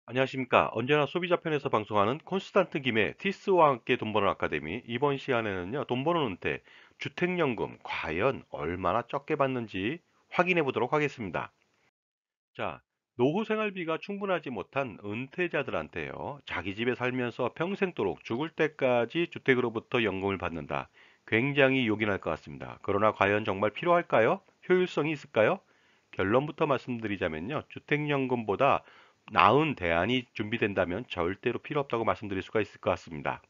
안녕하십니까. 언제나 소비자 편에서 방송하는 콘스탄트 김의 티스와 함께 돈 버는 아카데미. 이번 시간에는요, 돈 버는 은퇴, 주택연금 과연 얼마나 적게 받는지 확인해 보도록 하겠습니다. 자, 노후 생활비가 충분하지 못한 은퇴자들한테요, 자기 집에 살면서 평생도록 죽을 때까지 주택으로부터 연금을 받는다. 굉장히 요긴할 것 같습니다. 그러나 과연 정말 필요할까요? 효율성이 있을까요? 결론부터 말씀드리자면요, 주택연금보다 나은 대안이 준비된다면 절대로 필요 없다고 말씀드릴 수가 있을 것 같습니다.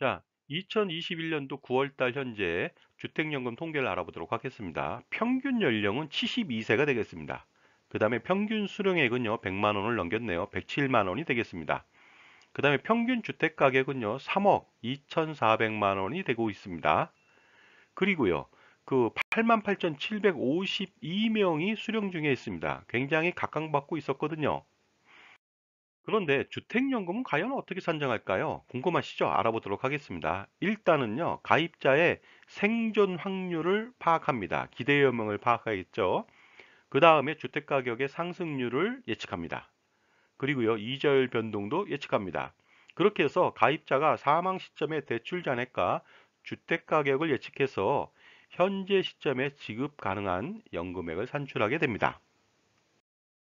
자, 2021년도 9월달 현재 주택연금 통계를 알아보도록 하겠습니다. 평균 연령은 72세가 되겠습니다. 그 다음에 평균 수령액은요, 100만 원을 넘겼네요. 107만 원이 되겠습니다. 그 다음에 평균 주택 가격은요, 3억 2,400만 원이 되고 있습니다. 그리고요, 그 88,752명이 수령 중에 있습니다. 굉장히 각광받고 있었거든요. 그런데 주택연금은 과연 어떻게 산정할까요? 궁금하시죠? 알아보도록 하겠습니다. 일단은요, 가입자의 생존 확률을 파악합니다. 기대여명을 파악하겠죠. 그 다음에 주택가격의 상승률을 예측합니다. 그리고요, 이자율 변동도 예측합니다. 그렇게 해서 가입자가 사망 시점의 대출 잔액과 주택가격을 예측해서 현재 시점에 지급 가능한 연금액을 산출하게 됩니다.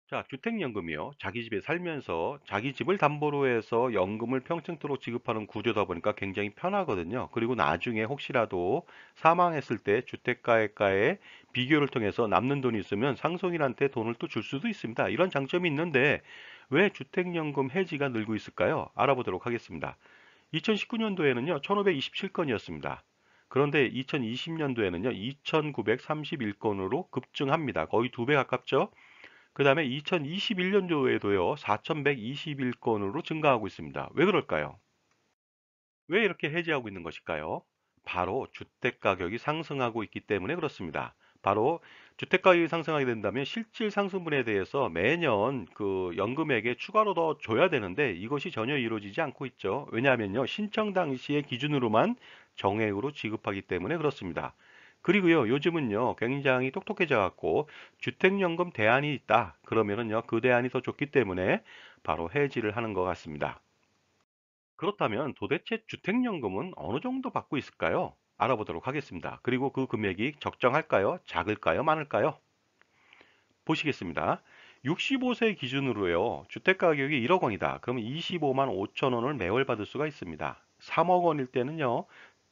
자, 주택연금이요. 자기 집에 살면서 자기 집을 담보로 해서 연금을 평생토록 지급하는 구조다 보니까 굉장히 편하거든요. 그리고 나중에 혹시라도 사망했을 때 주택가액과의 비교를 통해서 남는 돈이 있으면 상속인한테 돈을 또 줄 수도 있습니다. 이런 장점이 있는데 왜 주택연금 해지가 늘고 있을까요? 알아보도록 하겠습니다. 2019년도에는요, 1527건이었습니다. 그런데 2020년도에는요, 2931건으로 급증합니다. 거의 두 배 가깝죠? 그 다음에 2021년도에도요, 4,121건으로 증가하고 있습니다. 왜 그럴까요? 왜 이렇게 해지하고 있는 것일까요? 바로 주택 가격이 상승하고 있기 때문에 그렇습니다. 바로 주택 가격이 상승하게 된다면 실질 상승분에 대해서 매년 그 연금액에 추가로 더 줘야 되는데 이것이 전혀 이루어지지 않고 있죠. 왜냐하면요, 신청 당시의 기준으로만 정액으로 지급하기 때문에 그렇습니다. 그리고요, 요즘은요, 굉장히 똑똑해져 갖고 주택연금 대안이 있다. 그러면은요, 그 대안이 더 좋기 때문에 바로 해지를 하는 것 같습니다. 그렇다면 도대체 주택연금은 어느 정도 받고 있을까요? 알아보도록 하겠습니다. 그리고 그 금액이 적정할까요? 작을까요? 많을까요? 보시겠습니다. 65세 기준으로요, 주택가격이 1억 원이다. 그러면 25만 5천 원을 매월 받을 수가 있습니다. 3억 원일 때는요,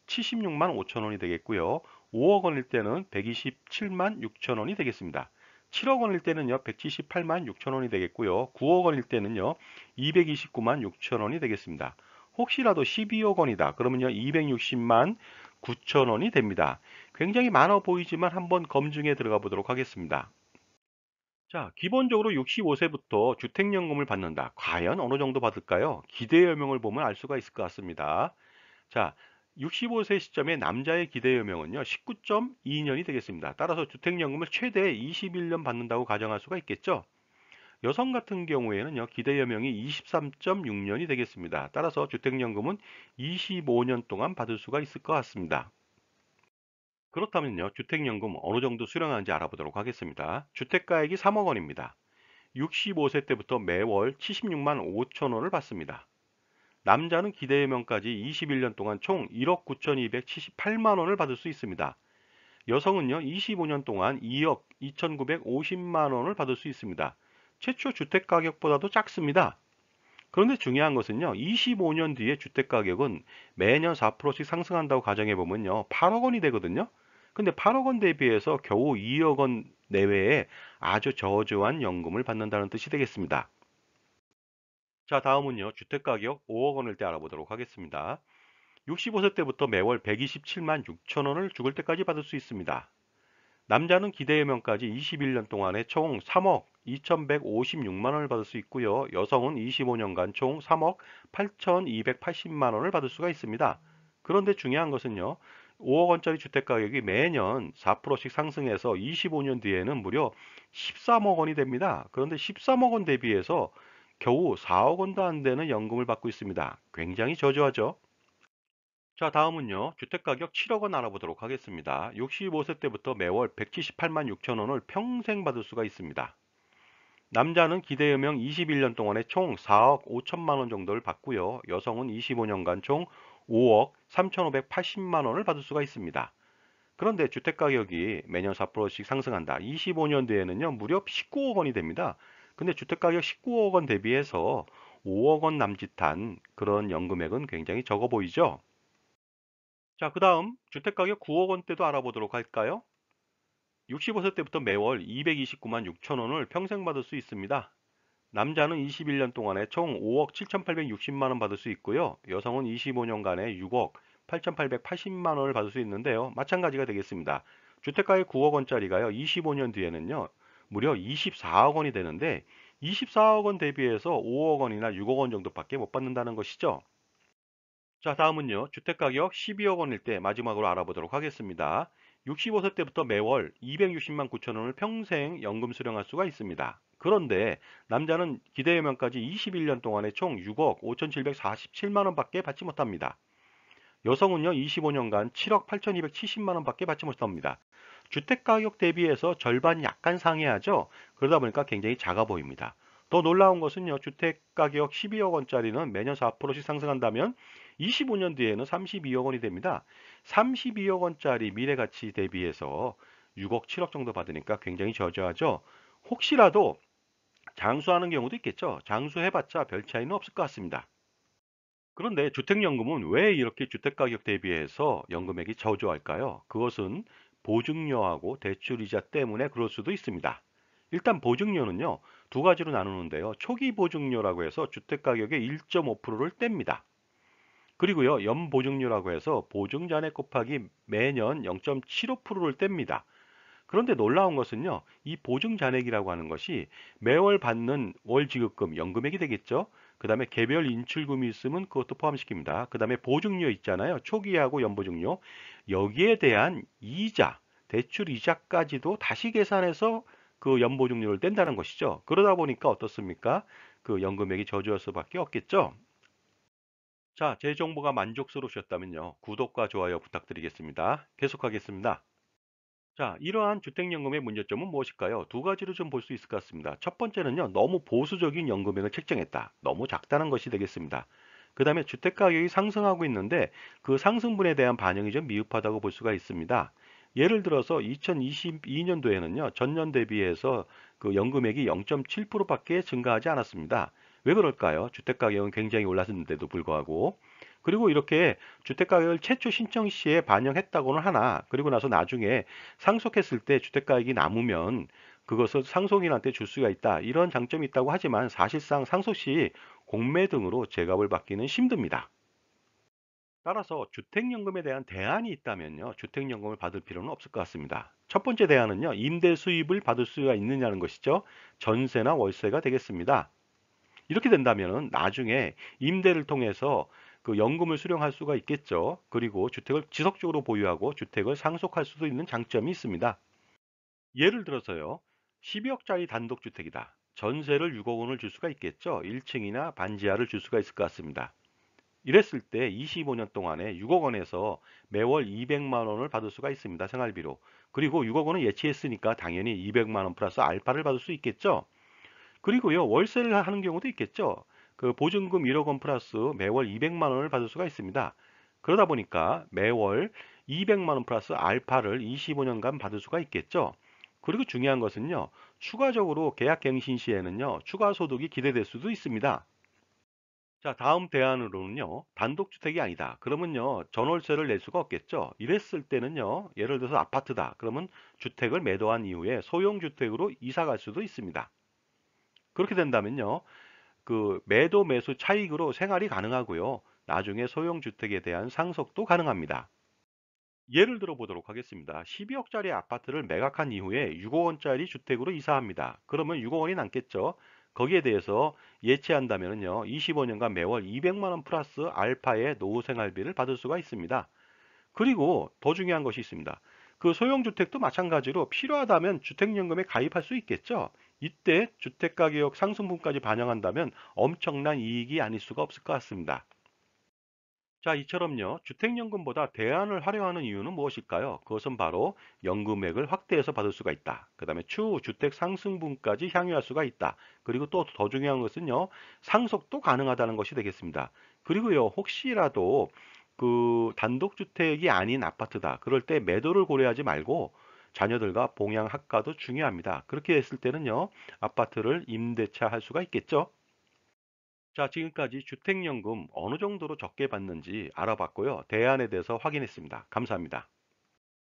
76만 5천 원이 되겠고요. 5억 원일 때는 127만 6천 원이 되겠습니다. 7억 원일 때는요, 178만 6천 원이 되겠고요. 9억 원일 때는요, 229만 6천 원이 되겠습니다. 혹시라도 12억 원이다. 그러면요, 260만 9천 원이 됩니다. 굉장히 많아 보이지만 한번 검증해 들어가 보도록 하겠습니다. 자, 기본적으로 65세부터 주택연금을 받는다. 과연 어느 정도 받을까요? 기대여명을 보면 알 수가 있을 것 같습니다. 자, 65세 시점의 남자의 기대여명은요, 19.2년이 되겠습니다. 따라서 주택연금을 최대 21년 받는다고 가정할 수가 있겠죠. 여성 같은 경우에는요, 기대여명이 23.6년이 되겠습니다. 따라서 주택연금은 25년 동안 받을 수가 있을 것 같습니다. 그렇다면요, 주택연금 어느 정도 수령하는지 알아보도록 하겠습니다. 주택가액이 3억 원입니다. 65세 때부터 매월 76만 5천 원을 받습니다. 남자는 기대여명까지 21년 동안 총 1억 9,278만 원을 받을 수 있습니다. 여성은요, 25년 동안 2억 2,950만 원을 받을 수 있습니다. 최초 주택 가격보다도 작습니다. 그런데 중요한 것은요, 25년 뒤에 주택 가격은 매년 4%씩 상승한다고 가정해 보면요, 8억 원이 되거든요. 근데 8억 원 대비해서 겨우 2억 원 내외에 아주 저조한 연금을 받는다는 뜻이 되겠습니다. 자, 다음은요, 주택 가격 5억 원일 때 알아보도록 하겠습니다. 65세 때부터 매월 127만 6천 원을 죽을 때까지 받을 수 있습니다. 남자는 기대여명까지 21년 동안에 총 3억 2,156만 원을 받을 수 있고요. 여성은 25년간 총 3억 8,280만 원을 받을 수가 있습니다. 그런데 중요한 것은요, 5억 원짜리 주택 가격이 매년 4%씩 상승해서 25년 뒤에는 무려 13억 원이 됩니다. 그런데 13억 원 대비해서 겨우 4억 원도 안 되는 연금을 받고 있습니다. 굉장히 저조하죠? 자, 다음은요, 주택가격 7억 원 알아보도록 하겠습니다. 65세 때부터 매월 178만 6천 원을 평생 받을 수가 있습니다. 남자는 기대금형 21년 동안에 총 4억 5천만 원 정도를 받고요. 여성은 25년간 총 5억 3,580만 원을 받을 수가 있습니다. 그런데 주택가격이 매년 4%씩 상승한다. 25년 뒤에는요, 무려 19억 원이 됩니다. 근데 주택가격 19억 원 대비해서 5억 원 남짓한 그런 연금액은 굉장히 적어 보이죠? 자, 그 다음 주택가격 9억 원대도 알아보도록 할까요? 65세 때부터 매월 229만 6천 원을 평생 받을 수 있습니다. 남자는 21년 동안에 총 5억 7,860만 원 받을 수 있고요. 여성은 25년간에 6억 8,880만 원을 받을 수 있는데요. 마찬가지가 되겠습니다. 주택가의 9억 원짜리가요. 25년 뒤에는요. 무려 24억 원이 되는데 24억 원 대비해서 5억 원이나 6억 원 정도밖에 못 받는다는 것이죠. 자, 다음은요. 주택가격 12억 원일 때 마지막으로 알아보도록 하겠습니다. 65세 때부터 매월 260만 9천 원을 평생 연금 수령할 수가 있습니다. 그런데 남자는 기대연명까지 21년 동안에 총 6억 5,747만 원밖에 받지 못합니다. 여성은요, 25년간 7억 8,270만 원밖에 받지 못합니다. 주택가격 대비해서 절반 약간 상회하죠. 그러다 보니까 굉장히 작아 보입니다. 더 놀라운 것은요, 주택가격 12억 원짜리는 매년 4%씩 상승한다면 25년 뒤에는 32억 원이 됩니다. 32억 원짜리 미래가치 대비해서 6억, 7억 정도 받으니까 굉장히 저조하죠. 혹시라도 장수하는 경우도 있겠죠. 장수해봤자 별 차이는 없을 것 같습니다. 그런데 주택연금은 왜 이렇게 주택가격 대비해서 연금액이 저조할까요? 그것은 보증료하고 대출이자 때문에 그럴 수도 있습니다. 일단 보증료는요, 두 가지로 나누는데요. 초기 보증료라고 해서 주택가격의 1.5%를 뗍니다. 그리고요, 연보증료라고 해서 보증잔액 곱하기 매년 0.75%를 뗍니다. 그런데 놀라운 것은요, 이 보증 잔액이라고 하는 것이 매월 받는 월 지급금, 연금액이 되겠죠. 그 다음에 개별 인출금이 있으면 그것도 포함시킵니다. 그 다음에 보증료 있잖아요. 초기하고 연보증료. 여기에 대한 이자, 대출 이자까지도 다시 계산해서 그 연보증료를 뗀다는 것이죠. 그러다 보니까 어떻습니까? 그 연금액이 저조할 수밖에 없겠죠. 자, 제 정보가 만족스러우셨다면요. 구독과 좋아요 부탁드리겠습니다. 계속하겠습니다. 자, 이러한 주택연금의 문제점은 무엇일까요? 두 가지로 좀 볼 수 있을 것 같습니다. 첫 번째는요, 너무 보수적인 연금액을 책정했다. 너무 작다는 것이 되겠습니다. 그 다음에 주택가격이 상승하고 있는데 그 상승분에 대한 반영이 좀 미흡하다고 볼 수가 있습니다. 예를 들어서 2022년도에는요, 전년 대비해서 그 연금액이 0.7%밖에 증가하지 않았습니다. 왜 그럴까요? 주택가격은 굉장히 올랐는데도 불구하고. 그리고 이렇게 주택가격을 최초 신청 시에 반영했다고는 하나, 그리고 나서 나중에 상속했을 때 주택가격이 남으면 그것을 상속인한테 줄 수가 있다. 이런 장점이 있다고 하지만 사실상 상속 시 공매 등으로 제값을 받기는 힘듭니다. 따라서 주택연금에 대한 대안이 있다면요, 주택연금을 받을 필요는 없을 것 같습니다. 첫 번째 대안은요, 임대 수입을 받을 수가 있느냐는 것이죠. 전세나 월세가 되겠습니다. 이렇게 된다면 나중에 임대를 통해서 그 연금을 수령할 수가 있겠죠. 그리고 주택을 지속적으로 보유하고 주택을 상속할 수도 있는 장점이 있습니다. 예를 들어서요. 12억짜리 단독주택이다. 전세를 6억 원을 줄 수가 있겠죠. 1층이나 반지하를 줄 수가 있을 것 같습니다. 이랬을 때 25년 동안에 6억 원에서 매월 200만 원을 받을 수가 있습니다. 생활비로. 그리고 6억 원은 예치했으니까 당연히 200만 원 플러스 알파를 받을 수 있겠죠. 그리고요, 월세를 하는 경우도 있겠죠. 그 보증금 1억 원 플러스 매월 200만 원을 받을 수가 있습니다. 그러다 보니까 매월 200만 원 플러스 알파를 25년간 받을 수가 있겠죠. 그리고 중요한 것은요, 추가적으로 계약 갱신 시에는요, 추가 소득이 기대될 수도 있습니다. 자, 다음 대안으로는요, 단독주택이 아니다. 그러면요, 전월세를 낼 수가 없겠죠. 이랬을 때는요, 예를 들어서 아파트다. 그러면 주택을 매도한 이후에 소형주택으로 이사 갈 수도 있습니다. 그렇게 된다면요, 그 매도 매수 차익으로 생활이 가능하고요. 나중에 소형주택에 대한 상속도 가능합니다. 예를 들어 보도록 하겠습니다. 12억짜리 아파트를 매각한 이후에 6억 원짜리 주택으로 이사합니다. 그러면 6억 원이 남겠죠. 거기에 대해서 예치한다면요. 25년간 매월 200만 원 플러스 알파의 노후 생활비를 받을 수가 있습니다. 그리고 더 중요한 것이 있습니다. 그 소형주택도 마찬가지로 필요하다면 주택연금에 가입할 수 있겠죠. 이때 주택가격 상승분까지 반영한다면 엄청난 이익이 아닐 수가 없을 것 같습니다. 자, 이처럼요. 주택연금보다 대안을 활용하는 이유는 무엇일까요? 그것은 바로 연금액을 확대해서 받을 수가 있다. 그 다음에 추후 주택 상승분까지 향유할 수가 있다. 그리고 또 더 중요한 것은요. 상속도 가능하다는 것이 되겠습니다. 그리고요. 혹시라도 그 단독주택이 아닌 아파트다. 그럴 때 매도를 고려하지 말고 자녀들과 봉양 학가도 중요합니다. 그렇게 했을 때는요. 아파트를 임대차 할 수가 있겠죠. 자, 지금까지 주택연금 어느 정도로 적게 받는지 알아봤고요. 대안에 대해서 확인했습니다. 감사합니다.